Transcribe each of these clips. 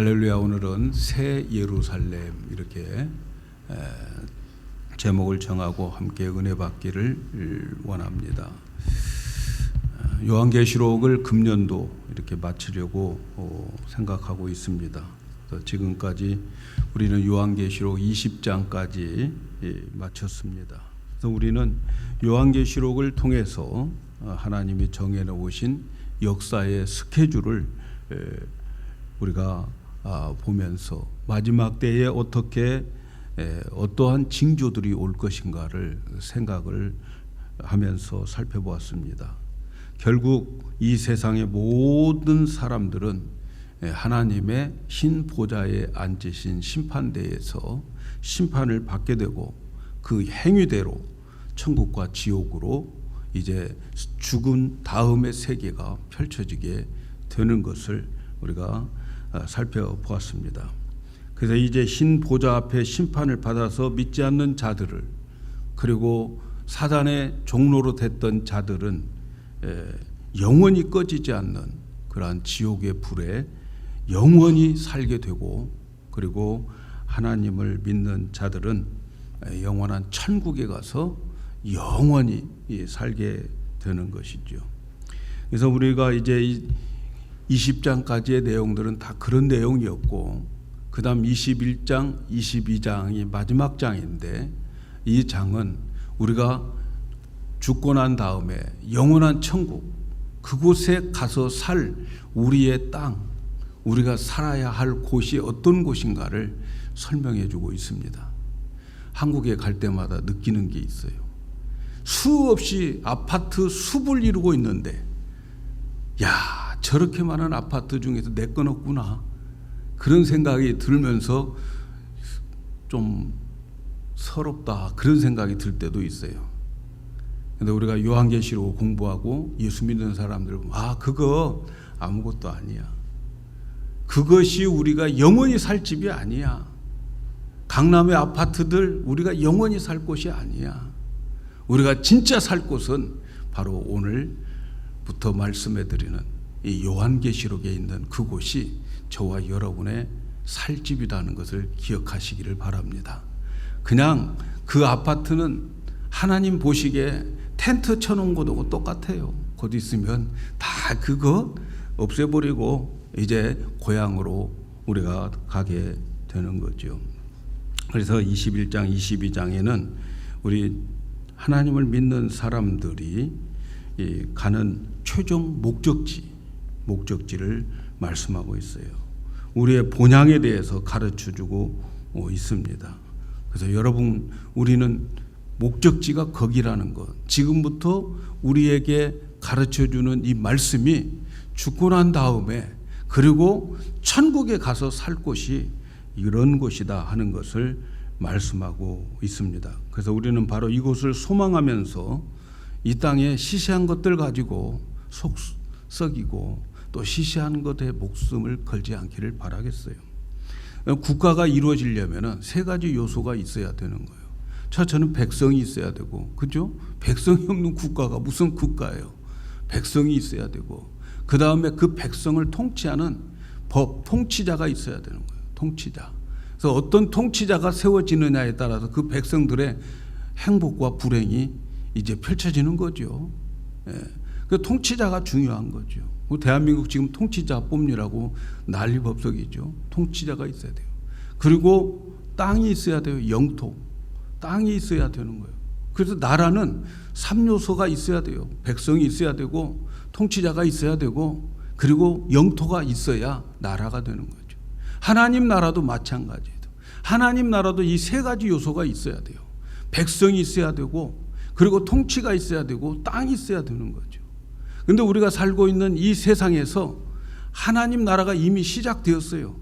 할렐루야. 오늘은 새 예루살렘 이렇게 제목을 정하고 함께 은혜 받기를 원합니다. 요한계시록을 금년도 이렇게 마치려고 생각하고 있습니다. 지금까지 우리는 요한계시록 20장까지 마쳤습니다. 그래서 우리는 요한계시록을 통해서 하나님이 정해놓으신 역사의 스케줄을 우리가 보면서 마지막 때에 어떻게 어떠한 징조들이 올 것인가를 생각을 하면서 살펴보았습니다. 결국 이 세상의 모든 사람들은 하나님의 흰 보좌에 앉으신 심판대에서 심판을 받게 되고 그 행위대로 천국과 지옥으로 이제 죽은 다음의 세계가 펼쳐지게 되는 것을 우리가 살펴보았습니다. 그래서 이제 흰 보좌 앞에 심판을 받아서 믿지 않는 자들을, 그리고 사단의 종로로 됐던 자들은 영원히 꺼지지 않는 그러한 지옥의 불에 영원히 살게 되고, 그리고 하나님을 믿는 자들은 영원한 천국에 가서 영원히 살게 되는 것이죠. 그래서 우리가 이제 20장까지의 내용들은 다 그런 내용이었고, 그 다음 21장, 22장이 마지막 장인데, 이 장은 우리가 죽고 난 다음에 영원한 천국, 그곳에 가서 살 우리의 땅, 우리가 살아야 할 곳이 어떤 곳인가를 설명해 주고 있습니다. 한국에 갈 때마다 느끼는 게 있어요. 수없이 아파트 숲을 이루고 있는데, 야, 저렇게 많은 아파트 중에서 내 건 없구나, 그런 생각이 들면서 좀 서럽다, 그런 생각이 들 때도 있어요. 근데 우리가 요한계시록 공부하고 예수 믿는 사람들 보면, 그거 아무것도 아니야. 그것이 우리가 영원히 살 집이 아니야. 강남의 아파트들 우리가 영원히 살 곳이 아니야. 우리가 진짜 살 곳은 바로 오늘부터 말씀해드리는 이 요한계시록에 있는 그곳이 저와 여러분의 살 집이라는 것을 기억하시기를 바랍니다. 그냥 그 아파트는 하나님 보시기에 텐트 쳐놓은 것하고 똑같아요. 곧 있으면 다 그거 없애버리고 이제 고향으로 우리가 가게 되는 거죠. 그래서 21장, 22장에는 우리 하나님을 믿는 사람들이 가는 최종 목적지를 말씀하고 있어요. 우리의 본향에 대해서 가르쳐주고 있습니다. 그래서 여러분, 우리는 목적지가 거기라는 것, 지금부터 우리에게 가르쳐주는 이 말씀이 죽고 난 다음에, 그리고 천국에 가서 살 곳이 이런 곳이다 하는 것을 말씀하고 있습니다. 그래서 우리는 바로 이곳을 소망하면서 이 땅에 시시한 것들 가지고 속 썩이고 또 시시한 것에 목숨을 걸지 않기를 바라겠어요. 국가가 이루어지려면 세 가지 요소가 있어야 되는 거예요. 저는 백성이 있어야 되고, 그죠? 백성이 없는 국가가 무슨 국가예요? 백성이 있어야 되고, 그 다음에 그 백성을 통치하는 통치자가 있어야 되는 거예요. 통치자. 그래서 어떤 통치자가 세워지느냐에 따라서 그 백성들의 행복과 불행이 이제 펼쳐지는 거죠. 그 통치자가 중요한 거죠. 대한민국 지금 통치자 뽑느라고 난리법석이죠. 통치자가 있어야 돼요. 그리고 땅이 있어야 돼요. 영토. 땅이 있어야 되는 거예요. 그래서 나라는 3요소가 있어야 돼요. 백성이 있어야 되고, 통치자가 있어야 되고, 그리고 영토가 있어야 나라가 되는 거죠. 하나님 나라도 마찬가지예요. 하나님 나라도 이 세 가지 요소가 있어야 돼요. 백성이 있어야 되고, 그리고 통치가 있어야 되고, 땅이 있어야 되는 거죠. 근데 우리가 살고 있는 이 세상에서 하나님 나라가 이미 시작되었어요.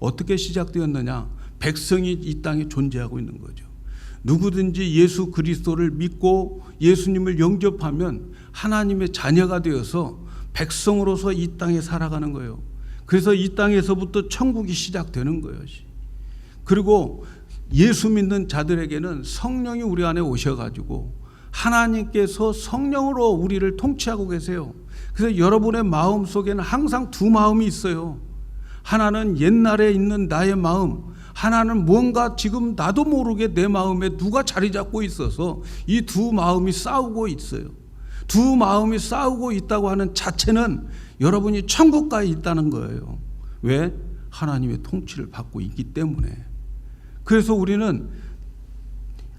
어떻게 시작되었느냐? 백성이 이 땅에 존재하고 있는 거죠. 누구든지 예수 그리스도를 믿고 예수님을 영접하면 하나님의 자녀가 되어서 백성으로서 이 땅에 살아가는 거예요. 그래서 이 땅에서부터 천국이 시작되는 거예요. 그리고 예수 믿는 자들에게는 성령이 우리 안에 오셔가지고 하나님께서 성령으로 우리를 통치하고 계세요. 그래서 여러분의 마음 속에는 항상 두 마음이 있어요. 하나는 옛날에 있는 나의 마음, 하나는 뭔가 지금 나도 모르게 내 마음에 누가 자리 잡고 있어서 이 두 마음이 싸우고 있어요. 두 마음이 싸우고 있다고 하는 자체는 여러분이 천국가에 있다는 거예요. 왜? 하나님의 통치를 받고 있기 때문에. 그래서 우리는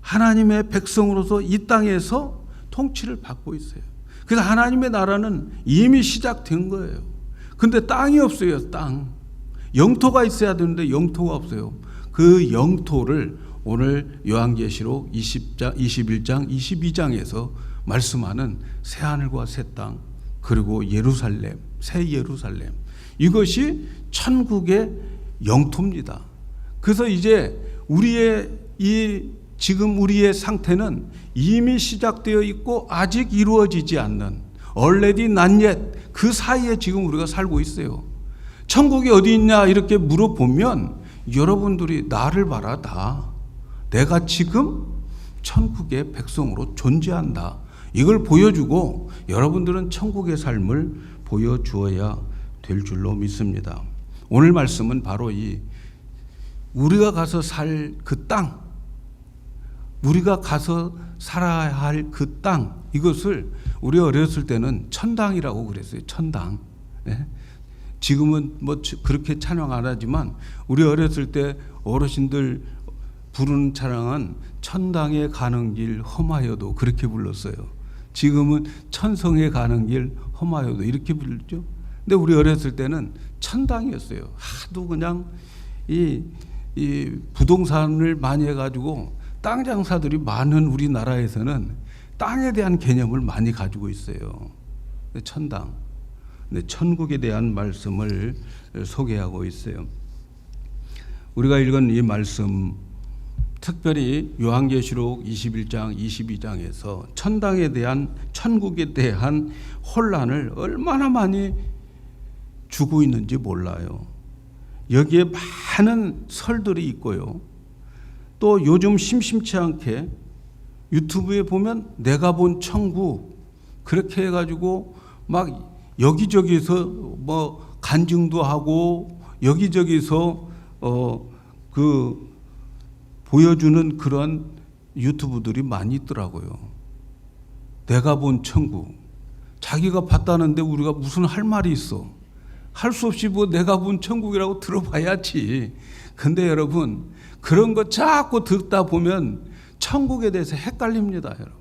하나님의 백성으로서 이 땅에서 통치를 받고 있어요. 그래서 하나님의 나라는 이미 시작된 거예요. 근데 땅이 없어요. 땅. 영토가 있어야 되는데 영토가 없어요. 그 영토를 오늘 요한계시록 21장, 22장에서 말씀하는 새하늘과 새 땅, 그리고 예루살렘, 새 예루살렘, 이것이 천국의 영토입니다. 그래서 이제 지금 우리의 상태는 이미 시작되어 있고 아직 이루어지지 않는 already not yet, 그 사이에 지금 우리가 살고 있어요. 천국이 어디 있냐 이렇게 물어보면 여러분들이 나를 바라다, 내가 지금 천국의 백성으로 존재한다, 이걸 보여주고 여러분들은 천국의 삶을 보여주어야 될 줄로 믿습니다. 오늘 말씀은 바로 우리가 가서 살 그 땅, 우리가 가서 살아야 할 그 땅, 이것을 우리 어렸을 때는 천당이라고 그랬어요. 천당. 네? 지금은 뭐 그렇게 찬양 안 하지만 우리 어렸을 때 어르신들 부르는 찬양은 천당에 가는 길 험하여도 그렇게 불렀어요. 지금은 천성에 가는 길 험하여도 이렇게 불렀죠. 근데 우리 어렸을 때는 천당이었어요. 하도 그냥 이 부동산을 많이 해가지고 땅 장사들이 많은 우리나라에서는 땅에 대한 개념을 많이 가지고 있어요. 천당. 근데 천국에 대한 말씀을 소개하고 있어요. 우리가 읽은 이 말씀, 특별히 요한계시록 21장, 22장에서 천당에 대한, 천국에 대한 혼란을 얼마나 많이 주고 있는지 몰라요. 여기에 많은 설들이 있고요. 또 요즘 심심치 않게 유튜브에 보면 내가 본 천국 그렇게 해가지고 막 여기저기서 뭐 간증도 하고 여기저기서 보여주는 그런 유튜브들이 많이 있더라고요. 내가 본 천국. 자기가 봤다는데 우리가 무슨 할 말이 있어? 할 수 없이 뭐 내가 본 천국이라고 들어봐야지. 근데 여러분, 그런 거 자꾸 듣다 보면 천국에 대해서 헷갈립니다, 여러분.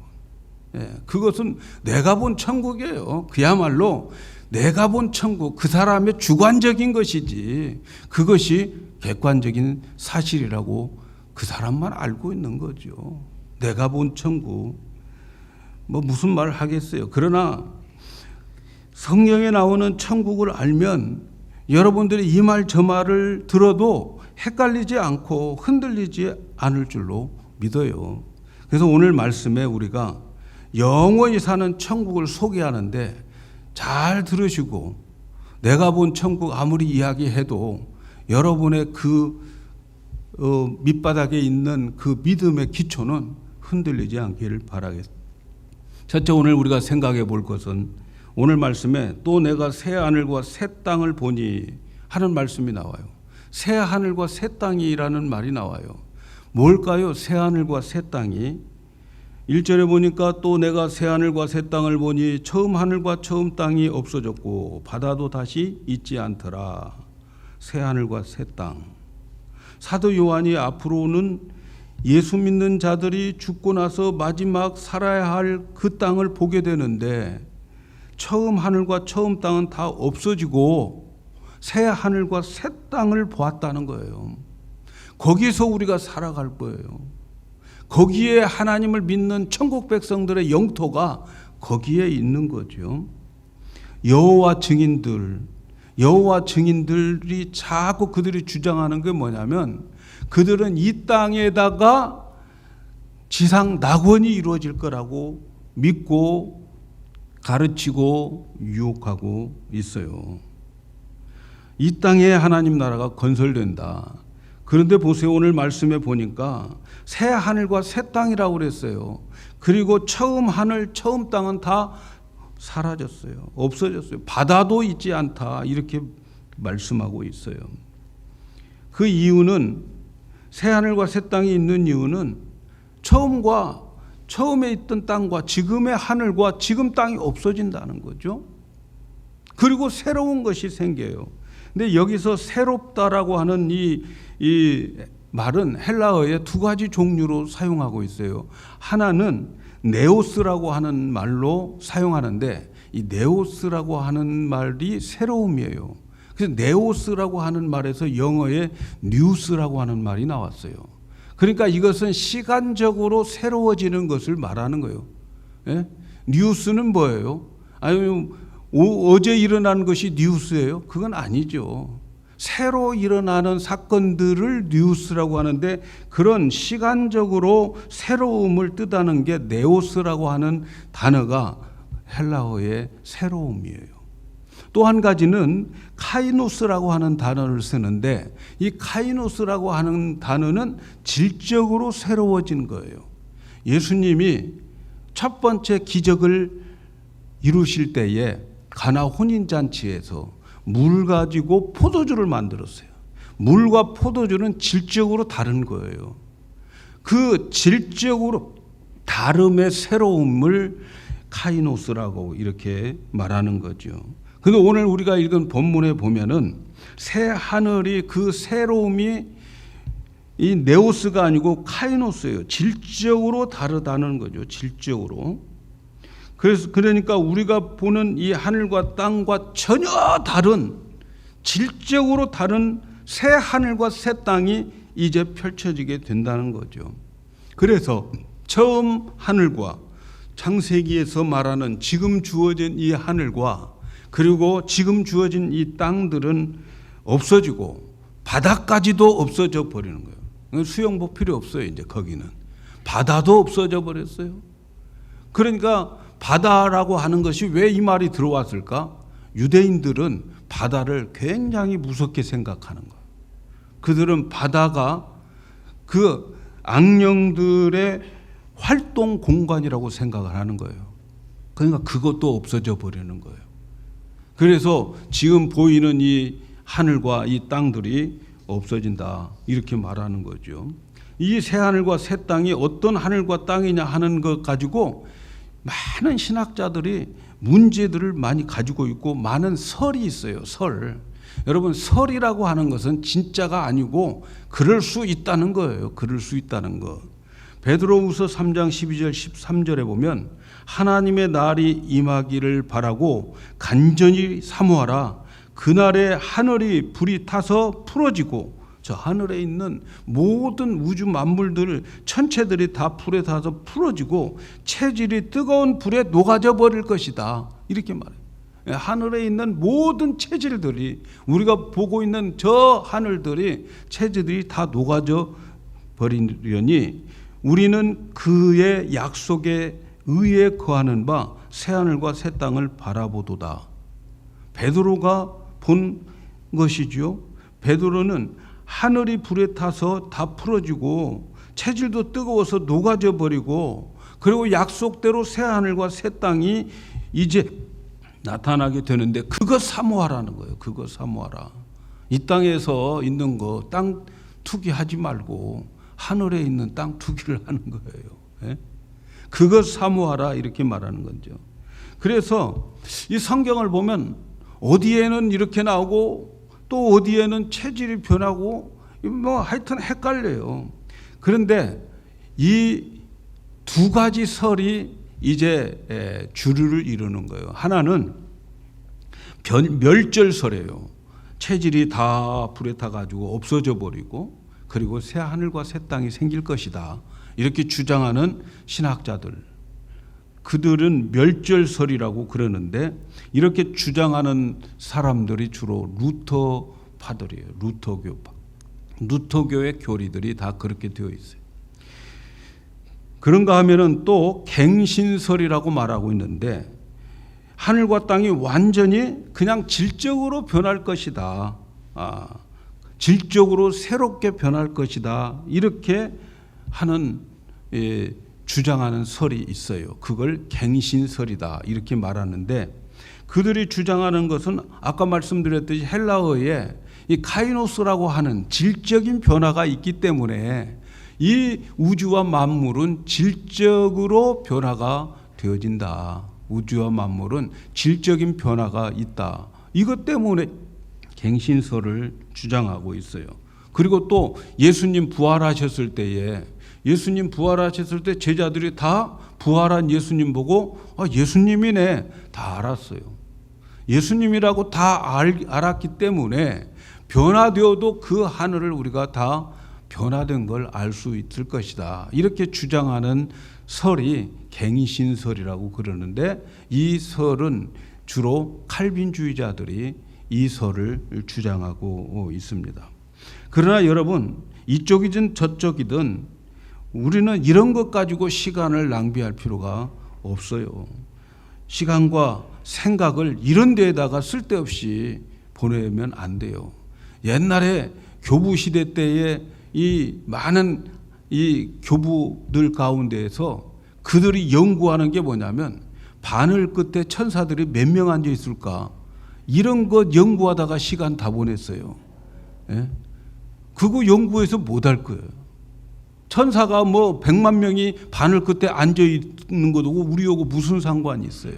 예, 그것은 내가 본 천국이에요. 그야말로 내가 본 천국, 그 사람의 주관적인 것이지 그것이 객관적인 사실이라고 그 사람만 알고 있는 거죠. 내가 본 천국, 뭐 무슨 말을 하겠어요. 그러나 성경에 나오는 천국을 알면 여러분들이 이 말 저 말을 들어도 헷갈리지 않고 흔들리지 않을 줄로 믿어요. 그래서 오늘 말씀에 우리가 영원히 사는 천국을 소개하는데 잘 들으시고, 내가 본 천국 아무리 이야기해도 여러분의 밑바닥에 있는 그 믿음의 기초는 흔들리지 않기를 바라겠습니다. 첫째, 오늘 우리가 생각해 볼 것은 오늘 말씀에 또 내가 새 하늘과 새 땅을 보니 하는 말씀이 나와요. 새 하늘과 새 땅이라는 말이 나와요. 뭘까요? 새 하늘과 새 땅이. 1절에 보니까 또 내가 새 하늘과 새 땅을 보니 처음 하늘과 처음 땅이 없어졌고 바다도 다시 있지 않더라. 새 하늘과 새 땅. 사도 요한이 앞으로는 예수 믿는 자들이 죽고 나서 마지막 살아야 할 그 땅을 보게 되는데 처음 하늘과 처음 땅은 다 없어지고 새 하늘과 새 땅을 보았다는 거예요. 거기서 우리가 살아갈 거예요. 거기에 하나님을 믿는 천국 백성들의 영토가 거기에 있는 거죠. 여호와 증인들이 자꾸 그들이 주장하는 게 뭐냐면 그들은 이 땅에다가 지상 낙원이 이루어질 거라고 믿고 가르치고 유혹하고 있어요. 이 땅에 하나님 나라가 건설된다. 그런데 보세요. 오늘 말씀에 보니까 새 하늘과 새 땅이라고 그랬어요. 그리고 처음 하늘, 처음 땅은 다 사라졌어요. 없어졌어요. 바다도 있지 않다. 이렇게 말씀하고 있어요. 그 이유는 새하늘과 새 땅이 있는 이유는 처음에 있던 땅과 지금의 하늘과 지금 땅이 없어진다는 거죠. 그리고 새로운 것이 생겨요. 근데 여기서 새롭다라고 하는 이 말은 헬라어의 두 가지 종류로 사용하고 있어요. 하나는 네오스라고 하는 말로 사용하는데 이 네오스라고 하는 말이 새로움이에요. 그래서 네오스라고 하는 말에서 영어의 뉴스라고 하는 말이 나왔어요. 그러니까 이것은 시간적으로 새로워지는 것을 말하는 거예요. 예? 뉴스는 뭐예요? 아니, 어제 일어난 것이 뉴스예요? 그건 아니죠. 새로 일어나는 사건들을 뉴스라고 하는데 그런 시간적으로 새로움을 뜻하는 게 네오스라고 하는 단어가 헬라어의 새로움이에요. 또 한 가지는 카이노스라고 하는 단어를 쓰는데 이 카이노스라고 하는 단어는 질적으로 새로워진 거예요. 예수님이 첫 번째 기적을 이루실 때에 가나 혼인잔치에서 물 가지고 포도주를 만들었어요. 물과 포도주는 질적으로 다른 거예요. 그 질적으로 다름의 새로움을 카이노스라고 이렇게 말하는 거죠. 근데 오늘 우리가 읽은 본문에 보면은 새 하늘이 그 새로움이 이 네오스가 아니고 카이노스예요. 질적으로 다르다는 거죠. 질적으로. 그러니까 우리가 보는 이 하늘과 땅과 전혀 다른 질적으로 다른 새 하늘과 새 땅이 이제 펼쳐지게 된다는 거죠. 그래서 처음 하늘과 창세기에서 말하는 지금 주어진 이 하늘과 그리고 지금 주어진 이 땅들은 없어지고 바다까지도 없어져 버리는 거예요. 수영복 필요 없어요. 이제 거기는 바다도 없어져 버렸어요. 그러니까 바다라고 하는 것이 왜 이 말이 들어왔을까? 유대인들은 바다를 굉장히 무섭게 생각하는 거예요. 그들은 바다가 그 악령들의 활동 공간이라고 생각을 하는 거예요. 그러니까 그것도 없어져 버리는 거예요. 그래서 지금 보이는 이 하늘과 이 땅들이 없어진다 이렇게 말하는 거죠. 이 새 하늘과 새 땅이 어떤 하늘과 땅이냐 하는 것 가지고 많은 신학자들이 문제들을 많이 가지고 있고 많은 설이 있어요. 설. 여러분 설이라고 하는 것은 진짜가 아니고 그럴 수 있다는 거예요. 그럴 수 있다는 것. 베드로후서 3장 12절 13절에 보면 하나님의 날이 임하기를 바라고 간절히 사모하라. 그날에 하늘이 불이 타서 풀어지고 저 하늘에 있는 모든 우주 만물들 천체들이 다 불에 타서 풀어지고 체질이 뜨거운 불에 녹아져 버릴 것이다. 이렇게 말해요. 하늘에 있는 모든 체질들이 우리가 보고 있는 저 하늘들이 체질들이 다 녹아져 버리려니 우리는 그의 약속에 의에 거하는 바 새하늘과 새 땅을 바라보도다. 베드로가 본 것이죠. 베드로는 하늘이 불에 타서 다 풀어지고 체질도 뜨거워서 녹아져 버리고 그리고 약속대로 새하늘과 새 땅이 이제 나타나게 되는데 그거 사모하라는 거예요. 그거 사모하라. 이 땅에서 있는 거 땅 투기하지 말고 하늘에 있는 땅 투기를 하는 거예요. 예? 그거 사모하라 이렇게 말하는 거죠. 그래서 이 성경을 보면 어디에는 이렇게 나오고 또 어디에는 체질이 변하고 뭐 하여튼 헷갈려요. 그런데 이 두 가지 설이 이제 주류를 이루는 거예요. 하나는 멸절설이에요. 체질이 다 불에 타가지고 없어져 버리고 그리고 새 하늘과 새 땅이 생길 것이다. 이렇게 주장하는 신학자들. 그들은 멸절설이라고 그러는데 이렇게 주장하는 사람들이 주로 루터파들이에요. 루터교파. 루터교의 교리들이 다 그렇게 되어 있어요. 그런가 하면은 또 갱신설이라고 말하고 있는데 하늘과 땅이 완전히 그냥 질적으로 변할 것이다. 질적으로 새롭게 변할 것이다. 이렇게 하는 주장하는 설이 있어요. 그걸 갱신설이다. 이렇게 말하는데 그들이 주장하는 것은 아까 말씀드렸듯이 헬라어에 이 카이노스라고 하는 질적인 변화가 있기 때문에 이 우주와 만물은 질적으로 변화가 되어진다. 우주와 만물은 질적인 변화가 있다. 이것 때문에 갱신설을 주장하고 있어요. 그리고 또 예수님 부활하셨을 때에 제자들이 다 부활한 예수님 보고 예수님이네 다 알았어요. 예수님이라고 다 알았기 때문에 변화되어도 그 하늘을 우리가 다 변화된 걸 알 수 있을 것이다. 이렇게 주장하는 설이 갱신설이라고 그러는데 이 설은 주로 칼빈주의자들이 이 설을 주장하고 있습니다. 그러나 여러분, 이쪽이든 저쪽이든 우리는 이런 것 가지고 시간을 낭비할 필요가 없어요. 시간과 생각을 이런 데에다가 쓸데없이 보내면 안 돼요. 옛날에 교부 시대 때에 이 많은 이 교부들 가운데에서 그들이 연구하는 게 뭐냐면 바늘 끝에 천사들이 몇 명 앉아 있을까, 이런 것 연구하다가 시간 다 보냈어요. 예? 그거 연구해서 못 할 거예요. 천사가 뭐 100만 명이 바늘 끝에 앉아 있는 것하고 우리하고 무슨 상관이 있어요?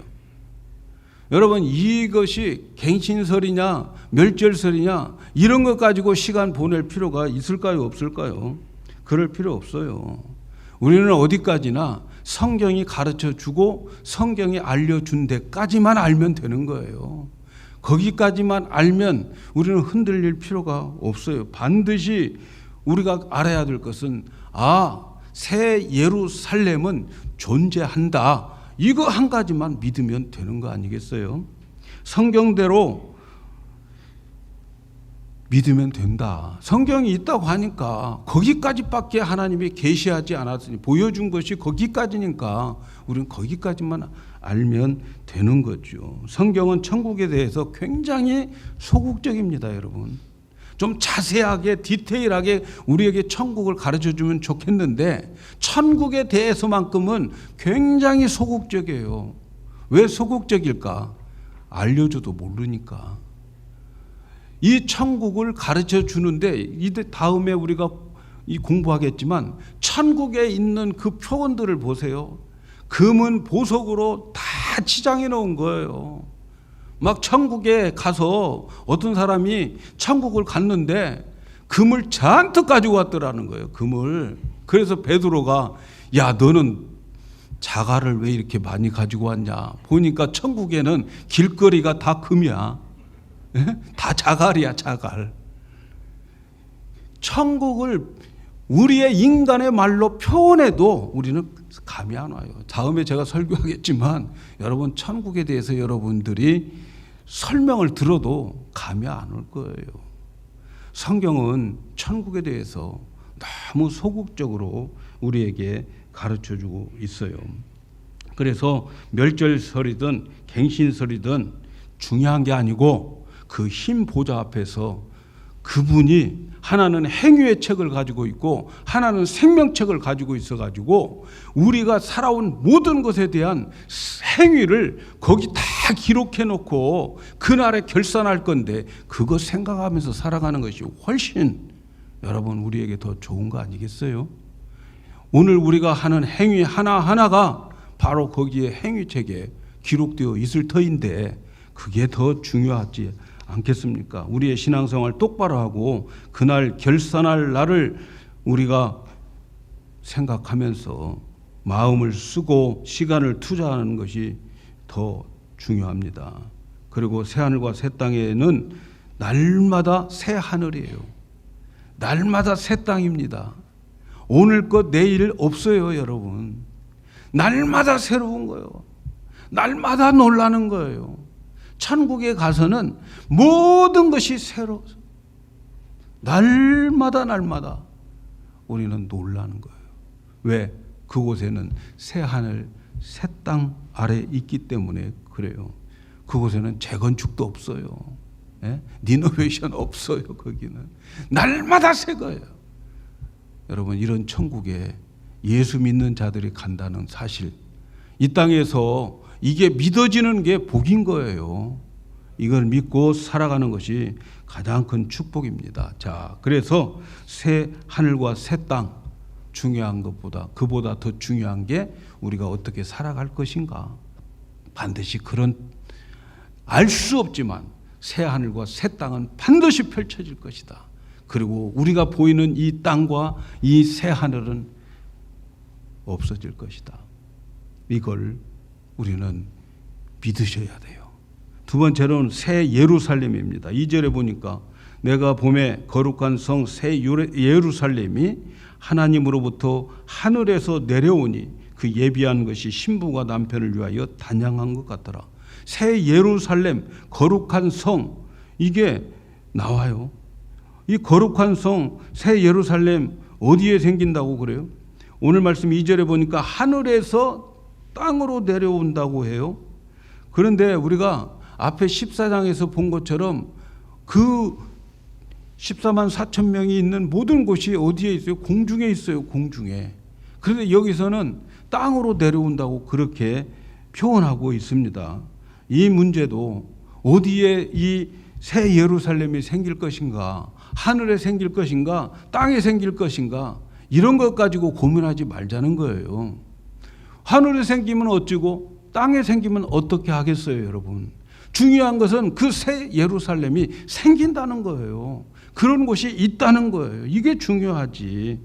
여러분, 이것이 갱신설이냐 멸절설이냐 이런 것 가지고 시간 보낼 필요가 있을까요, 없을까요? 그럴 필요 없어요. 우리는 어디까지나 성경이 가르쳐 주고 성경이 알려준 데까지만 알면 되는 거예요. 거기까지만 알면 우리는 흔들릴 필요가 없어요. 반드시 우리가 알아야 될 것은 새 예루살렘은 존재한다. 이거 한 가지만 믿으면 되는 거 아니겠어요? 성경대로 믿으면 된다. 성경이 있다고 하니까 거기까지밖에 하나님이 계시하지 않았으니 보여준 것이 거기까지니까 우리는 거기까지만 알면 되는 거죠. 성경은 천국에 대해서 굉장히 소극적입니다, 여러분. 좀 자세하게 디테일하게 우리에게 천국을 가르쳐주면 좋겠는데 천국에 대해서만큼은 굉장히 소극적이에요. 왜 소극적일까? 알려줘도 모르니까. 이 천국을 가르쳐 주는데 이제 다음에 우리가 공부하겠지만 천국에 있는 그 표본들을 보세요. 금은 보석으로 다 치장해 놓은 거예요. 막 천국에 가서 어떤 사람이 천국을 갔는데 금을 잔뜩 가지고 왔더라는 거예요. 금을. 그래서 베드로가 야, 너는 자갈을 왜 이렇게 많이 가지고 왔냐? 보니까 천국에는 길거리가 다 금이야. 다 자갈이야, 자갈. 천국을 우리의 인간의 말로 표현해도 우리는 감이 안 와요. 다음에 제가 설교하겠지만 여러분, 천국에 대해서 여러분들이 설명을 들어도 감이 안 올 거예요. 성경은 천국에 대해서 너무 소극적으로 우리에게 가르쳐주고 있어요. 그래서 멸절설이든 갱신설이든 중요한 게 아니고 그 흰 보좌 앞에서 그분이 하나는 행위의 책을 가지고 있고 하나는 생명책을 가지고 있어가지고 우리가 살아온 모든 것에 대한 행위를 거기 다 기록해 놓고 그날에 결산할 건데 그거 생각하면서 살아가는 것이 훨씬 여러분 우리에게 더 좋은 거 아니겠어요? 오늘 우리가 하는 행위 하나하나가 바로 거기에 행위책에 기록되어 있을 터인데 그게 더 중요하지 않겠습니까? 우리의 신앙생활 똑바로 하고 그날 결산할 날을 우리가 생각하면서 마음을 쓰고 시간을 투자하는 것이 더 중요합니다. 그리고 새하늘과 새 땅에는 날마다 새 하늘이에요. 날마다 새 땅입니다. 오늘 것 내일 없어요, 여러분. 날마다 새로운 거예요. 날마다 놀라는 거예요. 천국에 가서는 모든 것이 새로워. 날마다 우리는 놀라는 거예요. 왜? 그곳에는 새 하늘, 새 땅 아래 있기 때문에 그래요. 그곳에는 재건축도 없어요. 예? 리노베이션 없어요. 거기는 날마다 새 거예요. 여러분, 이런 천국에 예수 믿는 자들이 간다는 사실, 이 땅에서 이게 믿어지는 게 복인 거예요. 이걸 믿고 살아가는 것이 가장 큰 축복입니다. 자, 그래서 새 하늘과 새 땅 중요한 것보다 그보다 더 중요한 게 우리가 어떻게 살아갈 것인가. 반드시 그런 알 수 없지만 새 하늘과 새 땅은 반드시 펼쳐질 것이다. 그리고 우리가 보이는 이 땅과 이 새 하늘은 없어질 것이다. 이걸 우리는 믿으셔야 돼요. 두 번째로는 새 예루살렘입니다. 2절에 보니까 내가 봄에 거룩한 성 새 예루살렘이 하나님으로부터 하늘에서 내려오니 그 예비한 것이 신부가 남편을 위하여 단양한 것 같더라. 새 예루살렘, 거룩한 성, 이게 나와요. 이 거룩한 성, 새 예루살렘 어디에 생긴다고 그래요? 오늘 말씀 2절에 보니까 하늘에서 땅으로 내려온다고 해요. 그런데 우리가 앞에 14장에서 본 것처럼 그 14만 4천 명이 있는 모든 곳이 어디에 있어요? 공중에 있어요. 공중에. 그런데 여기서는 땅으로 내려온다고 그렇게 표현하고 있습니다. 이 문제도 어디에 이 새 예루살렘이 생길 것인가, 하늘에 생길 것인가, 땅에 생길 것인가, 이런 것 가지고 고민하지 말자는 거예요. 하늘에 생기면 어찌고 땅에 생기면 어떻게 하겠어요, 여러분? 중요한 것은 그 새 예루살렘이 생긴다는 거예요. 그런 곳이 있다는 거예요. 이게 중요하지.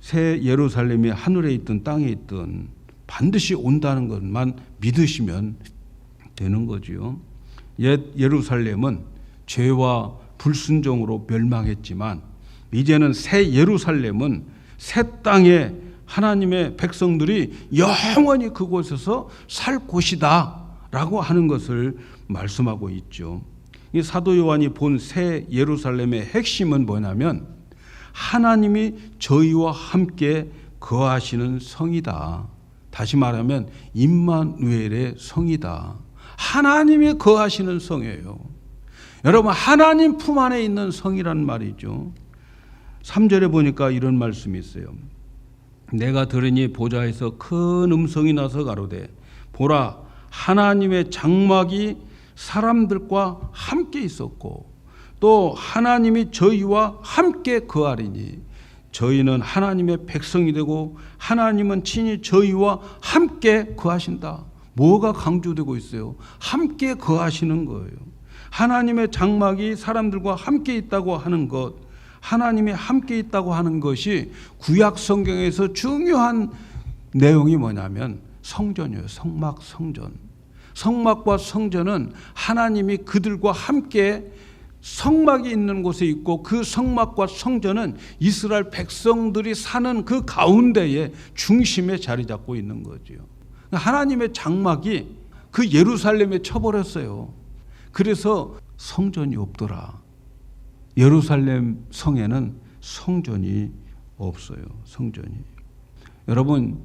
새 예루살렘이 하늘에 있든 땅에 있든 반드시 온다는 것만 믿으시면 되는 거죠. 옛 예루살렘은 죄와 불순종으로 멸망했지만 이제는 새 예루살렘은 새 땅에 하나님의 백성들이 영원히 그곳에서 살 곳이다 라고 하는 것을 말씀하고 있죠. 이 사도 요한이 본 새 예루살렘의 핵심은 뭐냐면 하나님이 저희와 함께 거하시는 성이다. 다시 말하면 임마누엘의 성이다. 하나님이 거하시는 성이에요. 여러분, 하나님 품 안에 있는 성이란 말이죠. 3절에 보니까 이런 말씀이 있어요. 내가 들으니 보좌에서 큰 음성이 나서 가로되 보라, 하나님의 장막이 사람들과 함께 있었고 또 하나님이 저희와 함께 거하리니 저희는 하나님의 백성이 되고 하나님은 친히 저희와 함께 거하신다. 뭐가 강조되고 있어요? 함께 거하시는 거예요. 하나님의 장막이 사람들과 함께 있다고 하는 것, 하나님이 함께 있다고 하는 것이 구약 성경에서 중요한 내용이 뭐냐면 성전이에요. 성막, 성전. 성막과 성전은 하나님이 그들과 함께 성막이 있는 곳에 있고 그 성막과 성전은 이스라엘 백성들이 사는 그 가운데에 중심에 자리 잡고 있는 거죠. 하나님의 장막이 그 예루살렘에 쳐버렸어요. 그래서 성전이 없더라. 예루살렘 성에는 성전이 없어요. 성전이. 여러분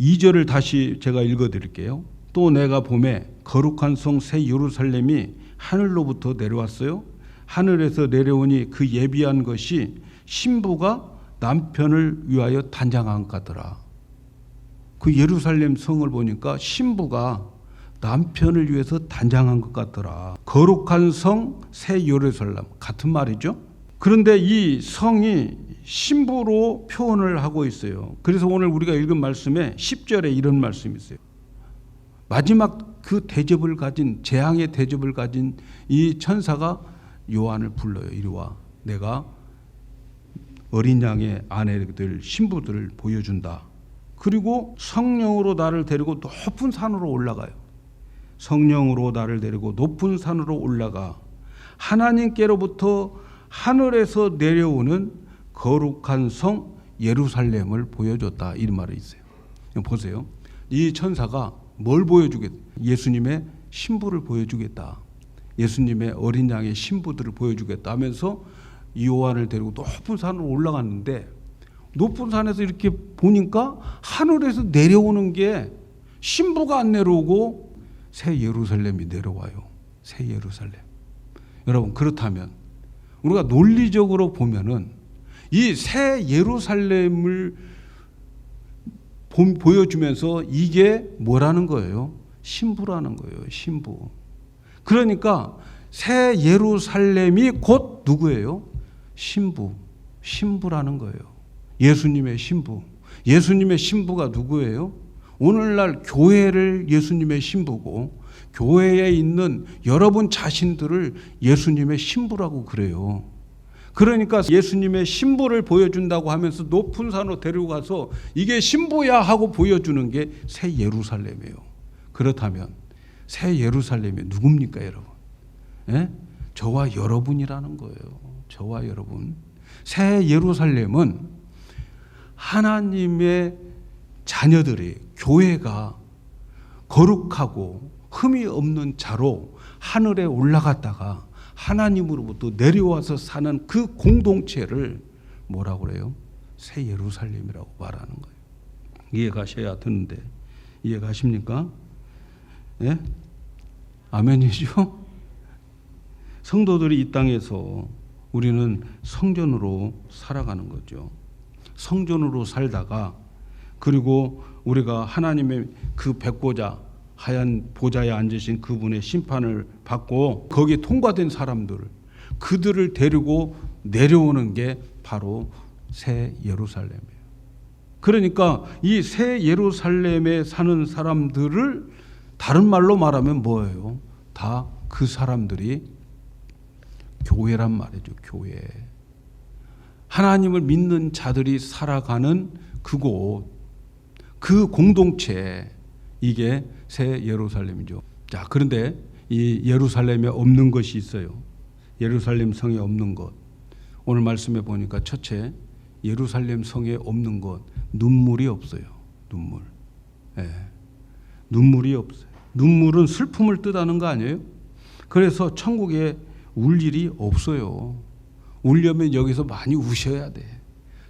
2절을 다시 제가 읽어드릴게요. 또 내가 봄에 거룩한 성 새 예루살렘이 하늘로부터 내려왔어요. 하늘에서 내려오니 그 예비한 것이 신부가 남편을 위하여 단장한 것 같더라. 그 예루살렘 성을 보니까 신부가 남편을 위해서 단장한 것 같더라. 거룩한 성 새 예루살렘 같은 말이죠. 그런데 이 성이 신부로 표현을 하고 있어요. 그래서 오늘 우리가 읽은 말씀에 10절에 이런 말씀이 있어요. 마지막 그 대접을 가진, 재앙의 대접을 가진 이 천사가 요한을 불러요. 이리 와. 내가 어린 양의 아내들 신부들을 보여준다. 그리고 성령으로 나를 데리고 높은 산으로 올라가요. 성령으로 나를 데리고 높은 산으로 올라가 하나님께로부터 하늘에서 내려오는 거룩한 성 예루살렘을 보여줬다. 이 말이 있어요. 보세요. 이 천사가 뭘 보여주겠다? 예수님의 신부를 보여주겠다. 예수님의 어린 양의 신부들을 보여주겠다 하면서 이 요한을 데리고 높은 산으로 올라갔는데 높은 산에서 이렇게 보니까 하늘에서 내려오는 게 신부가 안 내려오고 새 예루살렘이 내려와요. 새 예루살렘. 여러분 그렇다면 우리가 논리적으로 보면은 이 새 예루살렘을 보여주면서 이게 뭐라는 거예요? 신부라는 거예요. 신부. 그러니까 새 예루살렘이 곧 누구예요? 신부. 신부라는 거예요. 예수님의 신부. 예수님의 신부가 누구예요? 오늘날 교회를 예수님의 신부고 교회에 있는 여러분 자신들을 예수님의 신부라고 그래요. 그러니까 예수님의 신부를 보여준다고 하면서 높은 산으로 데려가서 이게 신부야 하고 보여주는 게 새 예루살렘이에요. 그렇다면 새 예루살렘이 누굽니까 여러분? 예? 저와 여러분이라는 거예요. 저와 여러분. 새 예루살렘은 하나님의 자녀들이 교회가 거룩하고 흠이 없는 자로 하늘에 올라갔다가 하나님으로부터 내려와서 사는 그 공동체를 뭐라고 그래요? 새 예루살렘이라고 말하는 거예요. 이해가셔야 되는데 이해가십니까? 예? 아멘이죠? 성도들이 이 땅에서 우리는 성전으로 살아가는 거죠. 성전으로 살다가 그리고 우리가 하나님의 그 백보자 하얀 보좌에 앉으신 그분의 심판을 받고 거기에 통과된 사람들 그들을 데리고 내려오는 게 바로 새 예루살렘이에요. 그러니까 이 새 예루살렘에 사는 사람들을 다른 말로 말하면 뭐예요? 다 그 사람들이 교회란 말이죠. 교회. 하나님을 믿는 자들이 살아가는 그곳, 그 공동체, 이게 새 예루살렘이죠. 자, 그런데 이 예루살렘에 없는 것이 있어요. 예루살렘 성에 없는 것. 오늘 말씀해 보니까 첫째, 예루살렘 성에 없는 것, 눈물이 없어요. 눈물. 예. 눈물이 없어요. 눈물은 슬픔을 뜻하는 거 아니에요? 그래서 천국에 울 일이 없어요. 울려면 여기서 많이 우셔야 돼.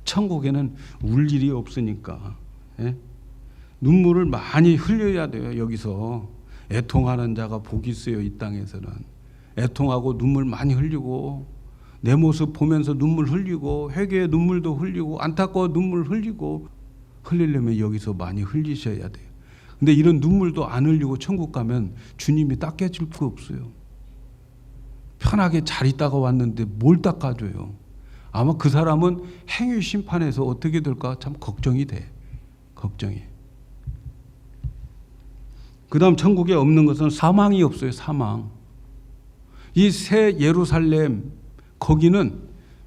천국에는 울 일이 없으니까. 예? 눈물을 많이 흘려야 돼요. 여기서 애통하는 자가 복이 있어요. 이 땅에서는 애통하고 눈물 많이 흘리고 내 모습 보면서 눈물 흘리고 회개의 눈물도 흘리고 안타까워 눈물 흘리고 흘리려면 여기서 많이 흘리셔야 돼요. 근데 이런 눈물도 안 흘리고 천국 가면 주님이 닦아줄 거 없어요. 편하게 잘 있다가 왔는데 뭘 닦아줘요. 아마 그 사람은 행위 심판에서 어떻게 될까 참 걱정이 돼. 걱정이. 그 다음 천국에 없는 것은 사망이 없어요. 사망. 이 새 예루살렘 거기는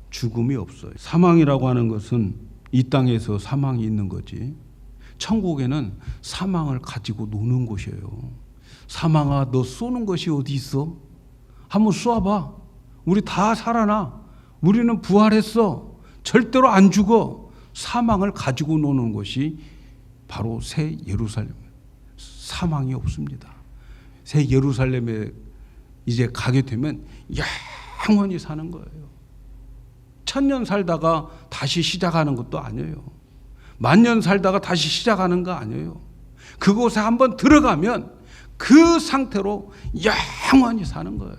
죽음이 없어요. 사망이라고 하는 것은 이 땅에서 사망이 있는 거지. 천국에는 사망을 가지고 노는 곳이에요. 사망아, 너 쏘는 것이 어디 있어? 한번 쏘아봐. 우리 다 살아나. 우리는 부활했어. 절대로 안 죽어. 사망을 가지고 노는 것이 바로 새 예루살렘. 사망이 없습니다. 새 예루살렘에 이제 가게 되면 영원히 사는 거예요. 1000년 살다가 다시 시작하는 것도 아니에요. 10,000년 살다가 다시 시작하는 거 아니에요. 그곳에 한번 들어가면 그 상태로 영원히 사는 거예요.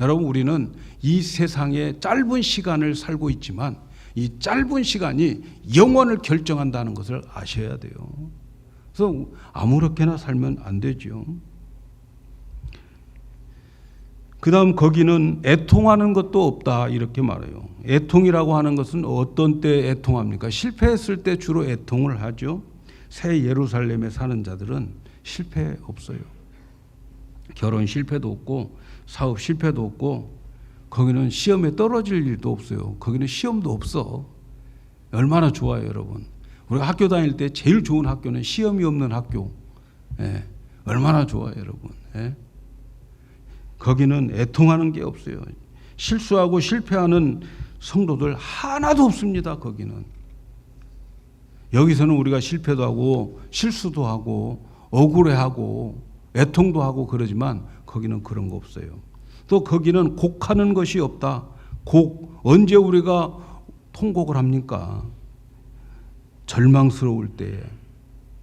여러분, 우리는 이 세상에 짧은 시간을 살고 있지만 이 짧은 시간이 영원을 결정한다는 것을 아셔야 돼요. 그래서 아무렇게나 살면 안 되죠. 그 다음 거기는 애통하는 것도 없다 이렇게 말해요. 애통이라고 하는 것은 어떤 때 애통합니까? 실패했을 때 주로 애통을 하죠. 새 예루살렘에 사는 자들은 실패 없어요. 결혼 실패도 없고 사업 실패도 없고 거기는 시험에 떨어질 일도 없어요. 거기는 시험도 없어. 얼마나 좋아요, 여러분. 우리가 학교 다닐 때 제일 좋은 학교는 시험이 없는 학교. 예. 얼마나 좋아요, 여러분. 예. 거기는 애통하는 게 없어요. 실수하고 실패하는 성도들 하나도 없습니다. 거기는. 여기서는 우리가 실패도 하고 실수도 하고 억울해하고 애통도 하고 그러지만 거기는 그런 거 없어요. 또 거기는 곡하는 것이 없다. 곡, 언제 우리가 통곡을 합니까? 절망스러울 때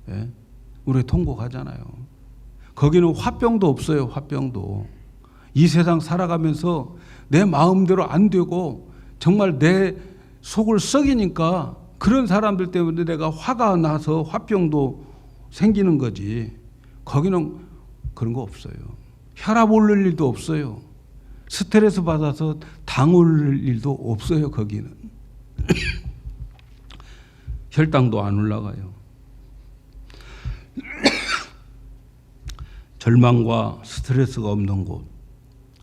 예? 우리 통곡하잖아요. 거기는 화병도 없어요. 화병도. 이 세상 살아가면서 내 마음대로 안 되고 정말 내 속을 썩이니까 그런 사람들 때문에 내가 화가 나서 화병도 생기는 거지. 거기는 그런 거 없어요. 혈압 오를 일도 없어요. 스트레스 받아서 당 오를 일도 없어요. 거기는 혈당도 안 올라가요. 절망과 스트레스가 없는 곳,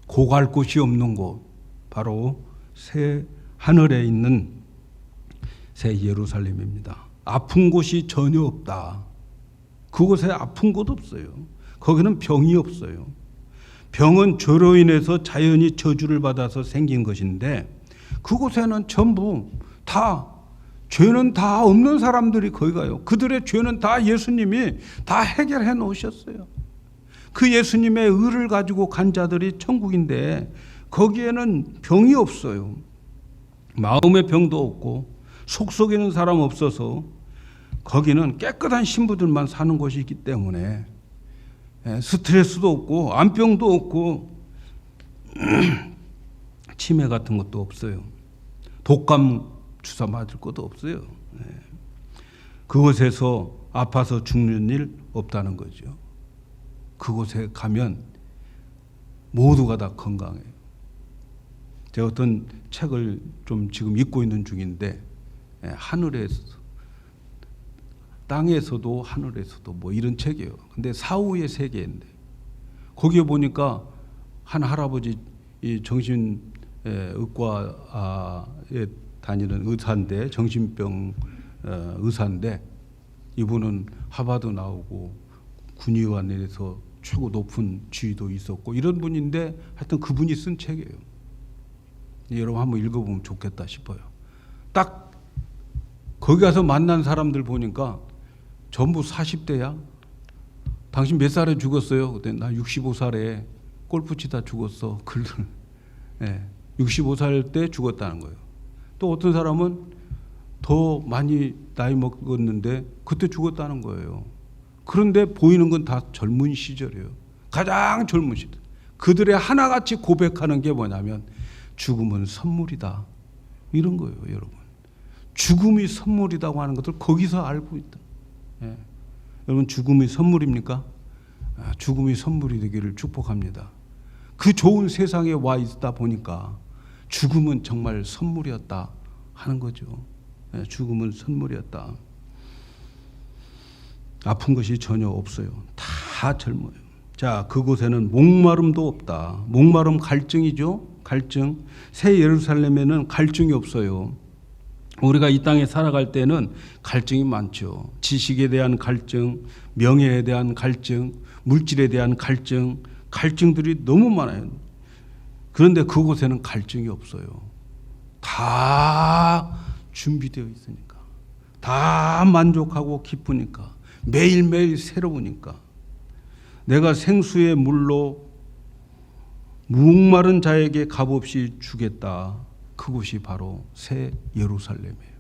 고갈 곳이 없는 곳, 바로 새 하늘에 있는 새 예루살렘입니다. 아픈 곳이 전혀 없다. 그곳에 아픈 곳 없어요. 거기는 병이 없어요. 병은 죄로 인해서 자연히 저주를 받아서 생긴 것인데, 그곳에는 전부 다 죄는 다 없는 사람들이 거기 가요. 그들의 죄는 다 예수님이 다 해결해 놓으셨어요. 그 예수님의 의를 가지고 간 자들이 천국인데, 거기에는 병이 없어요. 마음의 병도 없고 속 썩이는 사람 없어서 거기는 깨끗한 신부들만 사는 곳이기 때문에 스트레스도 없고 암병도 없고 치매 같은 것도 없어요. 독감 주사 맞을 것도 없어요. 그곳에서 아파서 죽는 일 없다는 거죠. 그곳에 가면 모두가 다 건강해요. 제가 어떤 책을 좀 지금 읽고 있는 중인데, 하늘에서, 땅에서도 하늘에서도 뭐 이런 책이에요. 근데 사후의 세계인데, 거기에 보니까 한 할아버지 이 정신의과에 다니는 의사인데, 정신병 의사인데, 이분은 하버드 나오고 군의관에서 최고 높은 지위도 있었고 이런 분인데, 하여튼 그분이 쓴 책이에요. 여러분 한번 읽어보면 좋겠다 싶어요. 딱 거기 가서 만난 사람들 보니까 전부 40대야. 당신 몇 살에 죽었어요? 그때 나 65살에 골프 치다 죽었어. 65살 때 죽었다는 거예요. 또 어떤 사람은 더 많이 나이 먹었는데 그때 죽었다는 거예요. 그런데 보이는 건 다 젊은 시절이에요. 가장 젊은 시절. 그들의 하나같이 고백하는 게 뭐냐면 죽음은 선물이다. 이런 거예요, 여러분. 죽음이 선물이라고 하는 것을 거기서 알고 있다. 여러분, 죽음이 선물입니까? 죽음이 선물이 되기를 축복합니다. 그 좋은 세상에 와 있다 보니까 죽음은 정말 선물이었다 하는 거죠. 죽음은 선물이었다. 아픈 것이 전혀 없어요. 다 젊어요. 자, 그곳에는 목마름도 없다. 목마름 갈증이죠. 갈증. 새 예루살렘에는 갈증이 없어요. 우리가 이 땅에 살아갈 때는 갈증이 많죠. 지식에 대한 갈증, 명예에 대한 갈증, 물질에 대한 갈증, 갈증들이 너무 많아요. 그런데 그곳에는 갈증이 없어요. 다 준비되어 있으니까. 다 만족하고 기쁘니까. 매일매일 새로우니까. 내가 생수의 물로 목마른 자에게 값없이 주겠다. 그곳이 바로 새 예루살렘이에요.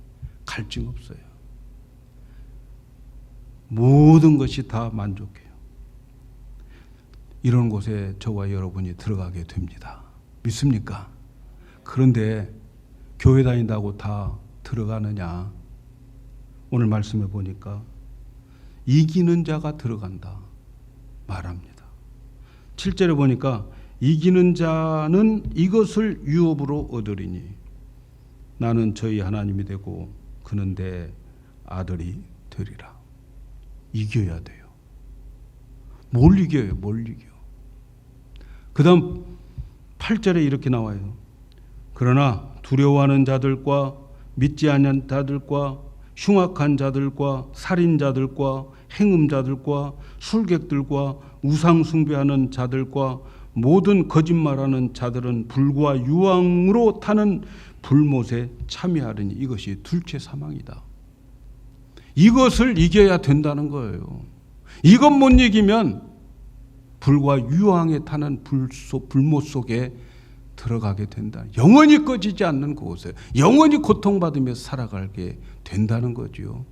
갈증 없어요. 모든 것이 다 만족해요. 이런 곳에 저와 여러분이 들어가게 됩니다. 믿습니까? 그런데 교회 다닌다고 다 들어가느냐? 오늘 말씀해 보니까 이기는 자가 들어간다 말합니다. 7절에 보니까 이기는 자는 이것을 유업으로 얻으리니 나는 저희 하나님이 되고 그는 내 아들이 되리라. 이겨야 돼요. 뭘 이겨요? 뭘 이겨? 그 다음 8절에 이렇게 나와요. 그러나 두려워하는 자들과 믿지 않는 자들과 흉악한 자들과 살인자들과 행음자들과 술객들과 우상 숭배하는 자들과 모든 거짓말하는 자들은 불과 유황으로 타는 불못에 참여하리니 이것이 둘째 사망이다. 이것을 이겨야 된다는 거예요. 이것 못 이기면 불과 유황에 타는 불못 속에 들어가게 된다. 영원히 꺼지지 않는 그곳에 영원히 고통받으며 살아가게 된다는 거죠.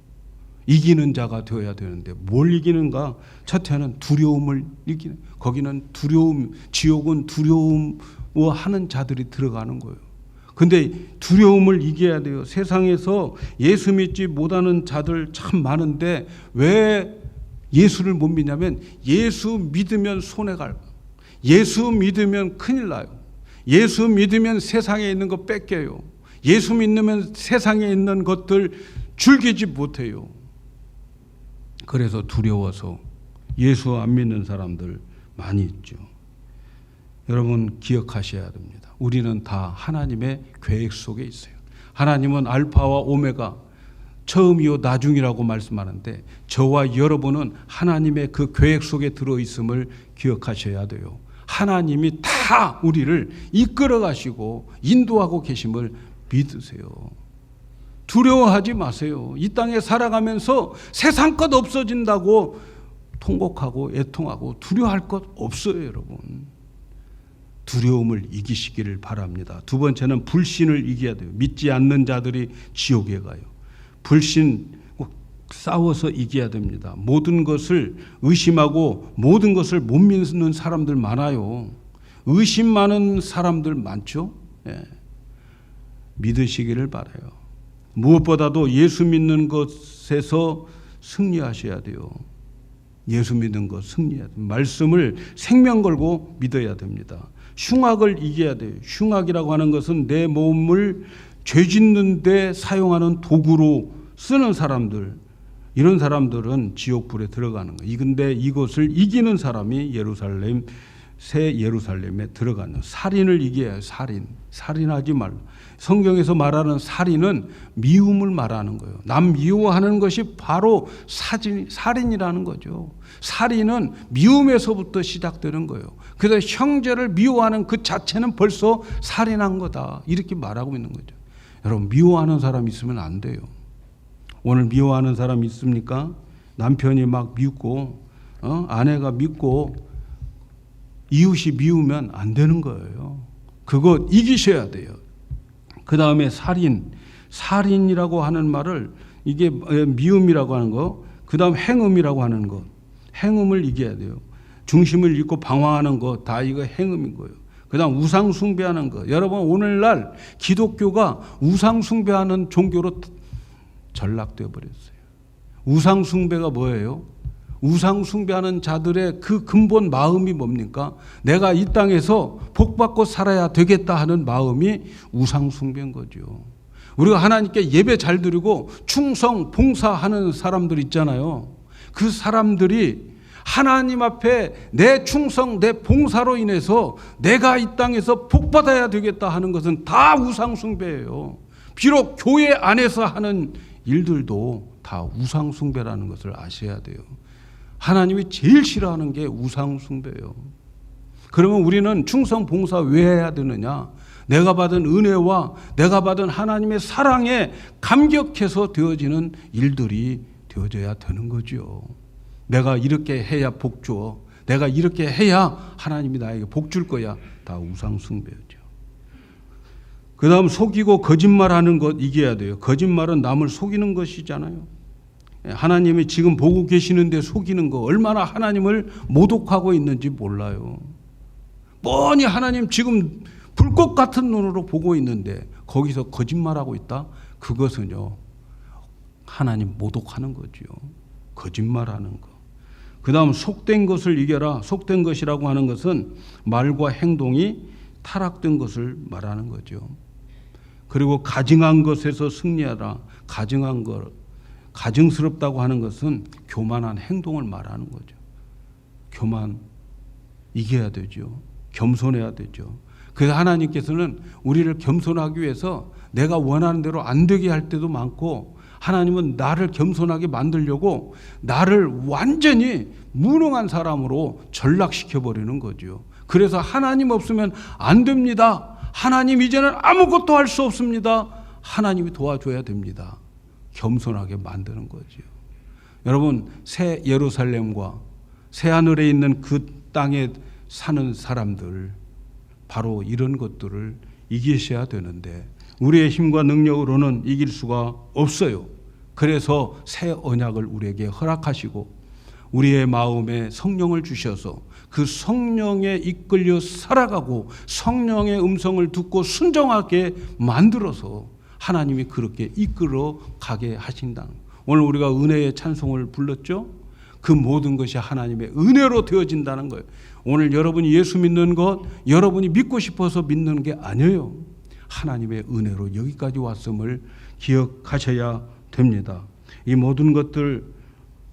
이기는 자가 되어야 되는데 뭘 이기는가? 첫째는 두려움을 이기는. 거기는 두려움, 지옥은 두려움하는 자들이 들어가는 거예요. 근데 두려움을 이겨야 돼요. 세상에서 예수 믿지 못하는 자들 참 많은데 왜 예수를 못 믿냐면 예수 믿으면 손해 가요. 예수 믿으면 큰일 나요. 예수 믿으면 세상에 있는 거 뺏겨요. 예수 믿으면 세상에 있는 것들 즐기지 못해요. 그래서 두려워서 예수 안 믿는 사람들 많이 있죠. 여러분 기억하셔야 됩니다. 우리는 다 하나님의 계획 속에 있어요. 하나님은 알파와 오메가, 처음이요 나중이라고 말씀하는데 저와 여러분은 하나님의 그 계획 속에 들어있음을 기억하셔야 돼요. 하나님이 다 우리를 이끌어 가시고 인도하고 계심을 믿으세요. 두려워하지 마세요. 이 땅에 살아가면서 세상 것 없어진다고 통곡하고 애통하고 두려워할 것 없어요, 여러분. 두려움을 이기시기를 바랍니다. 두 번째는 불신을 이겨야 돼요. 믿지 않는 자들이 지옥에 가요. 불신 싸워서 이겨야 됩니다. 모든 것을 의심하고 모든 것을 못 믿는 사람들 많아요. 의심 많은 사람들 많죠. 예. 믿으시기를 바라요. 무엇보다도 예수 믿는 것에서 승리하셔야 돼요. 예수 믿는 것 승리해야 돼요. 말씀을 생명 걸고 믿어야 됩니다. 흉악을 이겨야 돼요. 흉악이라고 하는 것은 내 몸을 죄 짓는 데 사용하는 도구로 쓰는 사람들, 이런 사람들은 지옥불에 들어가는 거예요. 근데 이것을 이기는 사람이 예루살렘, 새 예루살렘에 들어가는, 살인을 이겨야 해요. 살인하지 말라. 성경에서 말하는 살인은 미움을 말하는 거예요. 남 미워하는 것이 바로 살인이라는 거죠. 살인은 미움에서부터 시작되는 거예요. 그래서 형제를 미워하는 그 자체는 벌써 살인한 거다, 이렇게 말하고 있는 거죠. 여러분, 미워하는 사람 있으면 안 돼요. 오늘 미워하는 사람 있습니까? 남편이 막 밉고 아내가 밉고 이웃이 미우면 안 되는 거예요. 그거 이기셔야 돼요. 그 다음에 살인이라고 하는 말을, 이게 미움이라고 하는 거, 그 다음 행음이라고 하는 것, 행음을 이겨야 돼요. 중심을 잃고 방황하는 거, 다 이거 행음인 거예요. 그 다음 우상 숭배하는 거. 여러분, 오늘날 기독교가 우상 숭배하는 종교로 전락되어 버렸어요. 우상 숭배가 뭐예요? 우상 숭배하는 자들의 그 근본 마음이 뭡니까? 내가 이 땅에서 복받고 살아야 되겠다 하는 마음이 우상 숭배인 거죠. 우리가 하나님께 예배 잘 드리고 충성 봉사하는 사람들 있잖아요. 그 사람들이 하나님 앞에 내 충성, 내 봉사로 인해서 내가 이 땅에서 복받아야 되겠다 하는 것은 다 우상 숭배예요. 비록 교회 안에서 하는 일들도 다 우상 숭배라는 것을 아셔야 돼요. 하나님이 제일 싫어하는 게 우상 숭배예요. 그러면 우리는 충성 봉사 왜 해야 되느냐? 내가 받은 은혜와 내가 받은 하나님의 사랑에 감격해서 되어지는 일들이 되어져야 되는 거죠. 내가 이렇게 해야 복 줘. 내가 이렇게 해야 하나님이 나에게 복 줄 거야. 다 우상 숭배였죠. 그 다음 속이고 거짓말하는 것 이겨야 돼요. 거짓말은 남을 속이는 것이잖아요. 하나님이 지금 보고 계시는데 속이는 거, 얼마나 하나님을 모독하고 있는지 몰라요. 뻔히 하나님 지금 불꽃 같은 눈으로 보고 있는데 거기서 거짓말하고 있다? 그것은요, 하나님 모독하는 거죠. 거짓말하는 거. 그 다음 속된 것을 이겨라. 속된 것이라고 하는 것은 말과 행동이 타락된 것을 말하는 거죠. 그리고 가증한 것에서 승리하라. 가증한 것, 가증스럽다고 하는 것은 교만한 행동을 말하는 거죠. 교만 이겨야 되죠. 겸손해야 되죠. 그래서 하나님께서는 우리를 겸손하기 위해서 내가 원하는 대로 안 되게 할 때도 많고, 하나님은 나를 겸손하게 만들려고 나를 완전히 무능한 사람으로 전락시켜버리는 거죠. 그래서 하나님 없으면 안 됩니다. 하나님 이제는 아무것도 할 수 없습니다. 하나님이 도와줘야 됩니다. 겸손하게 만드는 거죠. 여러분, 새 예루살렘과 새 하늘에 있는 그 땅에 사는 사람들, 바로 이런 것들을 이기셔야 되는데 우리의 힘과 능력으로는 이길 수가 없어요. 그래서 새 언약을 우리에게 허락하시고 우리의 마음에 성령을 주셔서 그 성령에 이끌려 살아가고 성령의 음성을 듣고 순종하게 만들어서 하나님이 그렇게 이끌어 가게 하신다는 거예요. 오늘 우리가 은혜의 찬송을 불렀죠? 그 모든 것이 하나님의 은혜로 되어진다는 거예요. 오늘 여러분이 예수 믿는 것, 여러분이 믿고 싶어서 믿는 게 아니에요. 하나님의 은혜로 여기까지 왔음을 기억하셔야 됩니다. 이 모든 것들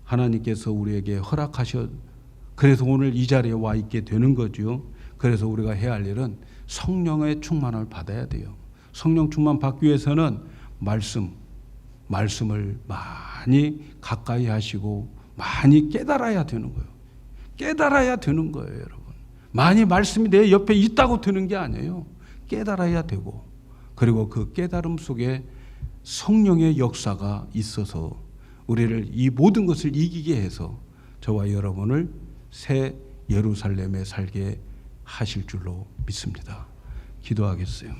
하나님께서 우리에게 허락하셔, 그래서 오늘 이 자리에 와 있게 되는 거죠. 그래서 우리가 해야 할 일은 성령의 충만을 받아야 돼요. 성령 충만 받기 위해서는 말씀을 많이 가까이 하시고 많이 깨달아야 되는 거예요. 깨달아야 되는 거예요, 여러분. 많이 말씀이 내 옆에 있다고 되는 게 아니에요. 깨달아야 되고, 그리고 그 깨달음 속에 성령의 역사가 있어서 우리를 이 모든 것을 이기게 해서 저와 여러분을 새 예루살렘에 살게 하실 줄로 믿습니다. 기도하겠어요.